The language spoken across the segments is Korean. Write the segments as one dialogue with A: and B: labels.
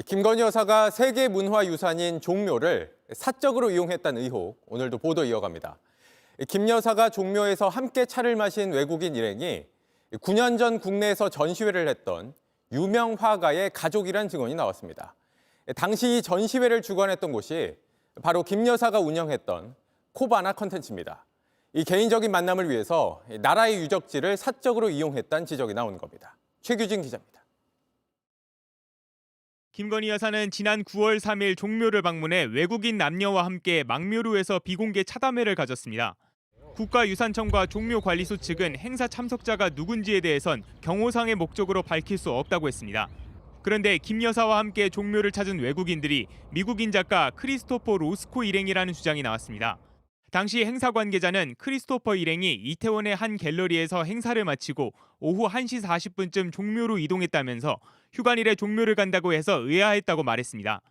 A: 김건희 여사가 세계문화유산인 종묘를 사적으로 이용했다는 의혹, 오늘도 보도 이어갑니다. 김 여사가 종묘에서 함께 차를 마신 외국인 일행이 9년 전 국내에서 전시회를 했던 유명 화가의 가족이란 증언이 나왔습니다. 당시 이 전시회를 주관했던 곳이 바로 김 여사가 운영했던 코바나 컨텐츠입니다. 이 개인적인 만남을 위해서 나라의 유적지를 사적으로 이용했다는 지적이 나온 겁니다. 최규진 기자입니다.
B: 김건희 여사는 지난 9월 3일 종묘를 방문해 외국인 남녀와 함께 망묘루에서 비공개 차담회를 가졌습니다. 국가유산청과 종묘관리소 측은 행사 참석자가 누군지에 대해선 경호상의 목적으로 밝힐 수 없다고 했습니다. 그런데 김 여사와 함께 종묘를 찾은 외국인들이 미국인 작가 크리스토퍼 로스코 일행이라는 주장이 나왔습니다. 당시 행사 관계자는 크리스토퍼 일행이 이태원의 한 갤러리에서 행사를 마치고 오후 1시 40분쯤 종묘로 이동했다면서 휴관일에 종묘를 간다고 해서 의아했다고 말했습니다.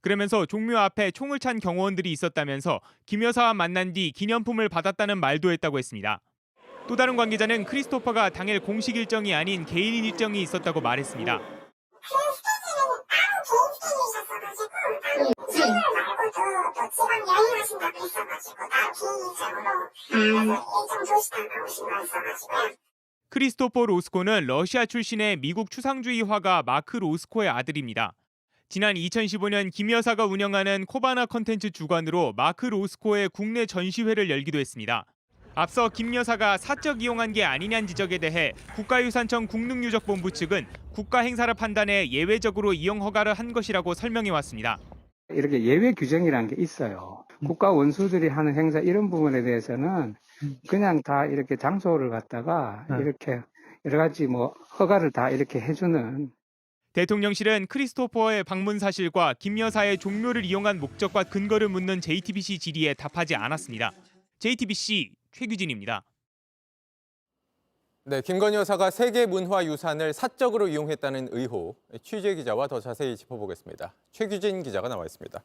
B: 그러면서 종묘 앞에 총을 찬 경호원들이 있었다면서 김 여사와 만난 뒤 기념품을 받았다는 말도 했다고 했습니다. 또 다른 관계자는 크리스토퍼가 당일 공식 일정이 아닌 개인 일정이 있었다고 말했습니다. 크리스토퍼 로스코는 러시아 출신의 미국 추상주의 화가 마크 로스코의 아들입니다. 지난 2015년 김 여사가 운영하는 코바나 컨텐츠 주관으로 마크 로스코의 국내 전시회를 열기도 했습니다. 앞서 김 여사가 사적 이용한 게 아니냐는 지적에 대해 국가유산청 국능유적본부 측은 국가 행사를 판단해 예외적으로 이용 허가를 한 것이라고 설명해 왔습니다.
C: 이렇게 예외 규정이라는 게 있어요. 국가 원수들이 하는 행사 이런 부분에 대해서는 그냥 다 이렇게 장소를 갖다가 이렇게 여러 가지 허가를 다 이렇게 해주는.
B: 대통령실은 크리스토퍼의 방문 사실과 김 여사의 종묘를 이용한 목적과 근거를 묻는 JTBC 질의에 답하지 않았습니다. JTBC 최규진입니다.
A: 네, 김건희 여사가 세계문화유산을 사적으로 이용했다는 의혹, 취재 기자와 더 자세히 짚어보겠습니다. 최규진 기자가 나와 있습니다.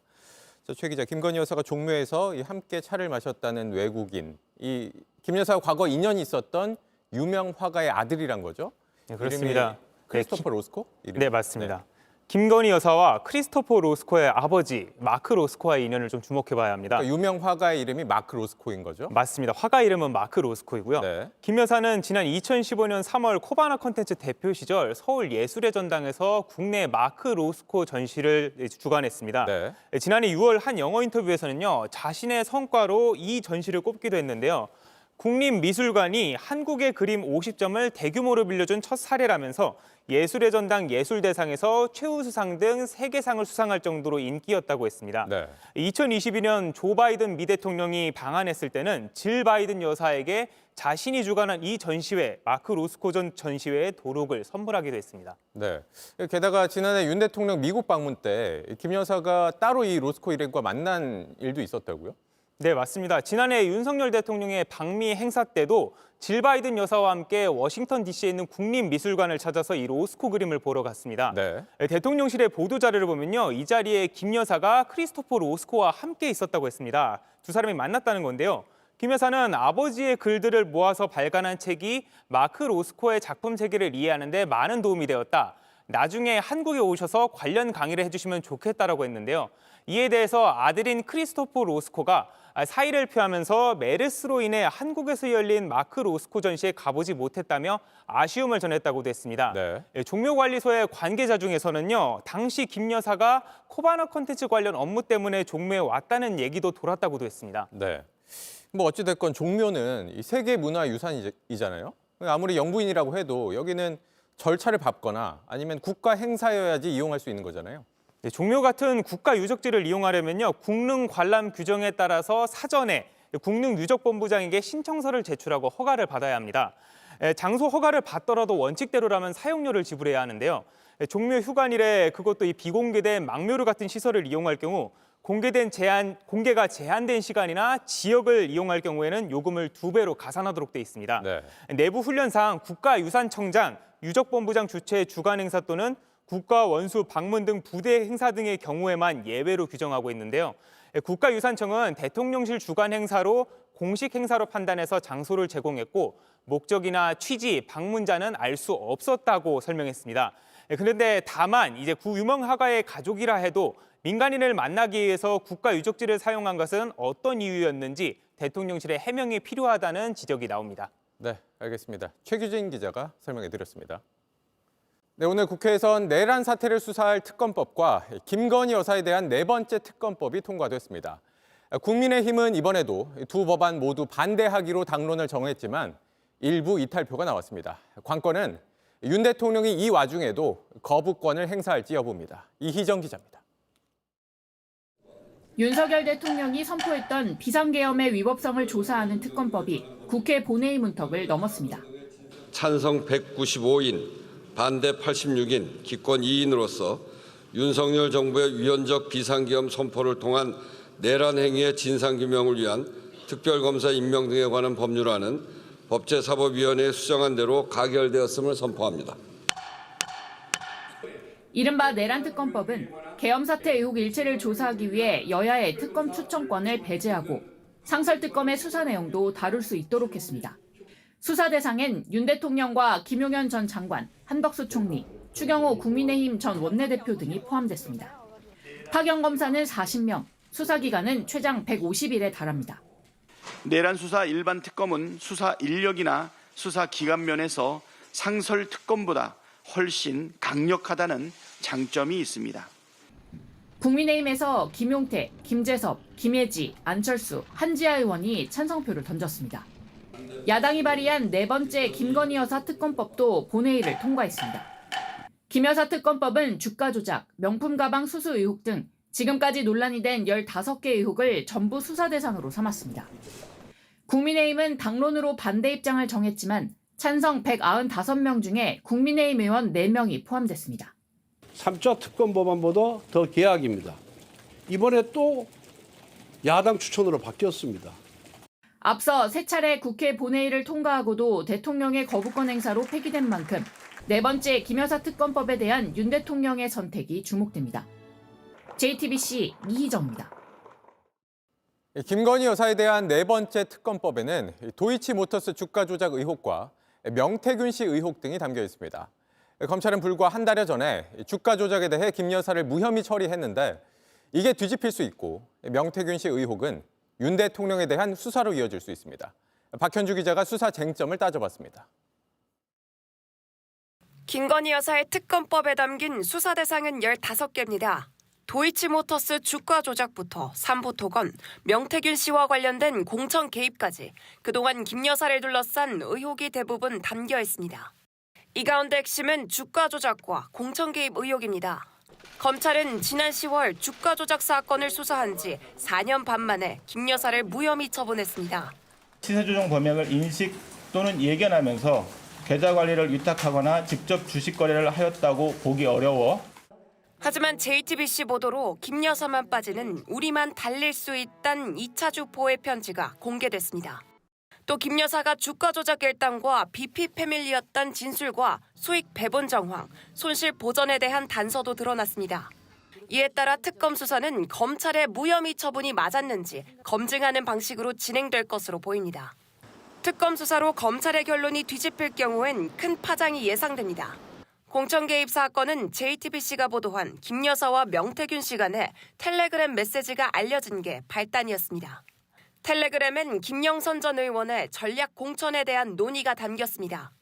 A: 최 기자, 김건희 여사가 종묘에서 함께 차를 마셨다는 외국인, 이 김 여사와 과거 인연이 있었던 유명 화가의 아들이란 거죠?
D: 네, 그렇습니다.
A: 크리스토퍼 로스코? 이름이?
D: 네, 맞습니다. 네. 김건희 여사와 크리스토퍼 로스코의 아버지 마크 로스코와의 인연을 좀 주목해봐야 합니다.
A: 그러니까 유명 화가의 이름이 마크 로스코인 거죠?
D: 맞습니다. 화가 이름은 마크 로스코이고요. 네. 김 여사는 지난 2015년 3월 코바나 컨텐츠 대표 시절 서울 예술의 전당에서 국내 마크 로스코 전시를 주관했습니다. 네. 지난해 6월 한 영어 인터뷰에서는요, 자신의 성과로 이 전시를 꼽기도 했는데요. 국립미술관이 한국의 그림 50점을 대규모로 빌려준 첫 사례라면서 예술의 전당 예술대상에서 최우수상 등 3개상을 수상할 정도로 인기였다고 했습니다. 네. 2022년 조 바이든 미 대통령이 방한했을 때는 질 바이든 여사에게 자신이 주관한 이 전시회, 마크 로스코 전 전시회의 도록을 선물하기도 했습니다.
A: 네. 게다가 지난해 윤 대통령 미국 방문 때 김 여사가 따로 이 로스코 일행과 만난 일도 있었다고요?
D: 네, 맞습니다. 지난해 윤석열 대통령의 방미 행사 때도 질 바이든 여사와 함께 워싱턴 DC에 있는 국립미술관을 찾아서 이 로스코 그림을 보러 갔습니다. 네. 대통령실의 보도자료를 보면요, 이 자리에 김 여사가 크리스토퍼 로스코와 함께 있었다고 했습니다. 두 사람이 만났다는 건데요. 김 여사는 아버지의 글들을 모아서 발간한 책이 마크 로스코의 작품 세계를 이해하는 데 많은 도움이 되었다. 나중에 한국에 오셔서 관련 강의를 해주시면 좋겠다라고 했는데요. 이에 대해서 아들인 크리스토퍼 로스코가 사의를 표하면서 메르스로 인해 한국에서 열린 마크 로스코 전시에 가보지 못했다며 아쉬움을 전했다고도 했습니다. 네. 종묘관리소의 관계자 중에서는요, 당시 김 여사가 코바나 컨텐츠 관련 업무 때문에 종묘에 왔다는 얘기도 돌았다고도 했습니다.
A: 네. 어찌됐건 종묘는 이 세계문화유산이잖아요. 아무리 영부인이라고 해도 여기는 절차를 밟거나 아니면 국가 행사여야지 이용할 수 있는 거잖아요.
D: 네, 종묘 같은 국가 유적지를 이용하려면요, 국능 관람 규정에 따라서 사전에 국능유적본부장에게 신청서를 제출하고 허가를 받아야 합니다. 장소 허가를 받더라도 원칙대로라면 사용료를 지불해야 하는데요. 종묘 휴관일에 그것도 이 비공개된 망묘루 같은 시설을 이용할 경우 공개가 제한된 시간이나 지역을 이용할 경우에는 요금을 2배로 가산하도록 돼 있습니다. 네. 내부 훈련상 국가유산청장, 유적본부장 주최 주간 행사 또는 국가 원수 방문 등 부대 행사 등의 경우에만 예외로 규정하고 있는데요. 국가유산청은 대통령실 주관 행사로 공식 행사로 판단해서 장소를 제공했고 목적이나 취지, 방문자는 알 수 없었다고 설명했습니다. 그런데 다만 이제 구 유명화가의 가족이라 해도 민간인을 만나기 위해서 국가유적지를 사용한 것은 어떤 이유였는지 대통령실의 해명이 필요하다는 지적이 나옵니다.
A: 네, 알겠습니다. 최규진 기자가 설명해 드렸습니다. 네, 오늘 국회에선 내란 사태를 수사할 특검법과 김건희 여사에 대한 네 번째 특검법이 통과됐습니다. 국민의힘은 이번에도 두 법안 모두 반대하기로 당론을 정했지만 일부 이탈표가 나왔습니다. 관건은 윤 대통령이 이 와중에도 거부권을 행사할지 여부입니다. 이희정 기자입니다.
E: 윤석열 대통령이 선포했던 비상계엄의 위법성을 조사하는 특검법이 국회 본회의 문턱을 넘었습니다.
F: 찬성 195인, 반대 86인, 기권 2인으로서 윤석열 정부의 위헌적 비상계엄 선포를 통한 내란 행위의 진상규명을 위한 특별검사 임명 등에 관한 법률안은 법제사법위원회에 수정한 대로 가결되었음을 선포합니다.
E: 이른바 내란특검법은 계엄 사태 의혹 일체를 조사하기 위해 여야의 특검 추천권을 배제하고 상설특검의 수사 내용도 다룰 수 있도록 했습니다. 수사 대상엔 윤 대통령과 김용현 전 장관, 한덕수 총리, 추경호 국민의힘 전 원내대표 등이 포함됐습니다. 파견 검사는 40명, 수사 기간은 최장 150일에 달합니다.
G: 내란 수사 일반 특검은 수사 인력이나 수사 기간 면에서 상설 특검보다 훨씬 강력하다는 장점이 있습니다.
E: 국민의힘에서 김용태, 김재섭, 김혜지, 안철수, 한지아 의원이 찬성표를 던졌습니다. 야당이 발의한 네 번째 김건희 여사 특검법도 본회의를 통과했습니다. 김 여사 특검법은 주가 조작, 명품 가방 수수 의혹 등 지금까지 논란이 된 15개 의혹을 전부 수사 대상으로 삼았습니다. 국민의힘은 당론으로 반대 입장을 정했지만 찬성 195명 중에 국민의힘 의원 4명이 포함됐습니다.
H: 3차 특검 법안보다 더 계약입니다. 이번에 또 야당 추천으로 바뀌었습니다.
E: 앞서 세 차례 국회 본회의를 통과하고도 대통령의 거부권 행사로 폐기된 만큼 네 번째 김 여사 특검법에 대한 윤 대통령의 선택이 주목됩니다. JTBC 이희정입니다.
A: 김건희 여사에 대한 네 번째 특검법에는 도이치모터스 주가 조작 의혹과 명태균 씨 의혹 등이 담겨 있습니다. 검찰은 불과 한 달여 전에 주가 조작에 대해 김 여사를 무혐의 처리했는데 이게 뒤집힐 수 있고 명태균 씨 의혹은 윤 대통령에 대한 수사로 이어질 수 있습니다. 박현주 기자가 수사 쟁점을 따져봤습니다.
I: 김건희 여사의 특검법에 담긴 수사 대상은 15개입니다. 도이치모터스 주가 조작부터 삼부토건, 명태균 씨와 관련된 공천 개입까지 그동안 김 여사를 둘러싼 의혹이 대부분 담겨 있습니다. 이 가운데 핵심은 주가 조작과 공천 개입 의혹입니다. 검찰은 지난 10월 주가 조작 사건을 수사한 지 4년 반 만에 김 여사를 무혐의 처분했습니다.
J: 시세 조정 범행을 인식 또는 예견하면서 계좌 관리를 위탁하거나 직접 주식 거래를 하였다고 보기 어려워.
I: 하지만 JTBC 보도로 김 여사만 빠지는 우리만 달릴 수 있다는 2차 주포의 편지가 공개됐습니다. 또 김 여사가 주가 조작 일당과 BP 패밀리였던 진술과 수익 배분 정황, 손실 보전에 대한 단서도 드러났습니다. 이에 따라 특검 수사는 검찰의 무혐의 처분이 맞았는지 검증하는 방식으로 진행될 것으로 보입니다. 특검 수사로 검찰의 결론이 뒤집힐 경우엔 큰 파장이 예상됩니다. 공천 개입 사건은 JTBC가 보도한 김 여사와 명태균 씨 간에 텔레그램 메시지가 알려진 게 발단이었습니다. 텔레그램엔 김영선 전 의원의 전략 공천에 대한 논의가 담겼습니다.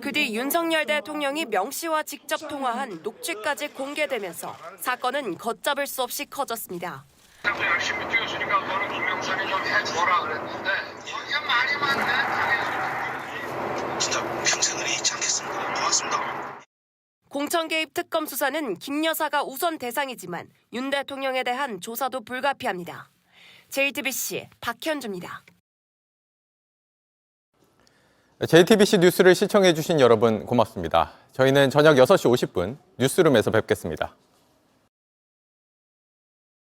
I: 그 뒤 윤석열 대통령이 명 씨와 직접 통화한 녹취까지 공개되면서 사건은 걷잡을 수 없이 커졌습니다.
K: 열심히 뛰었으니까 너는 김영선이 좀 해줘라 그랬는데 이게 말이 많네. 진짜 평생을 잊지 않겠습니다. 고맙습니다.
I: 공천 개입 특검 수사는 김 여사가 우선 대상이지만 윤 대통령에 대한 조사도 불가피합니다. JTBC 박현주입니다.
A: JTBC 뉴스를 시청해 주신 여러분 고맙습니다. 저희는 저녁 6시 50분 뉴스룸에서 뵙겠습니다.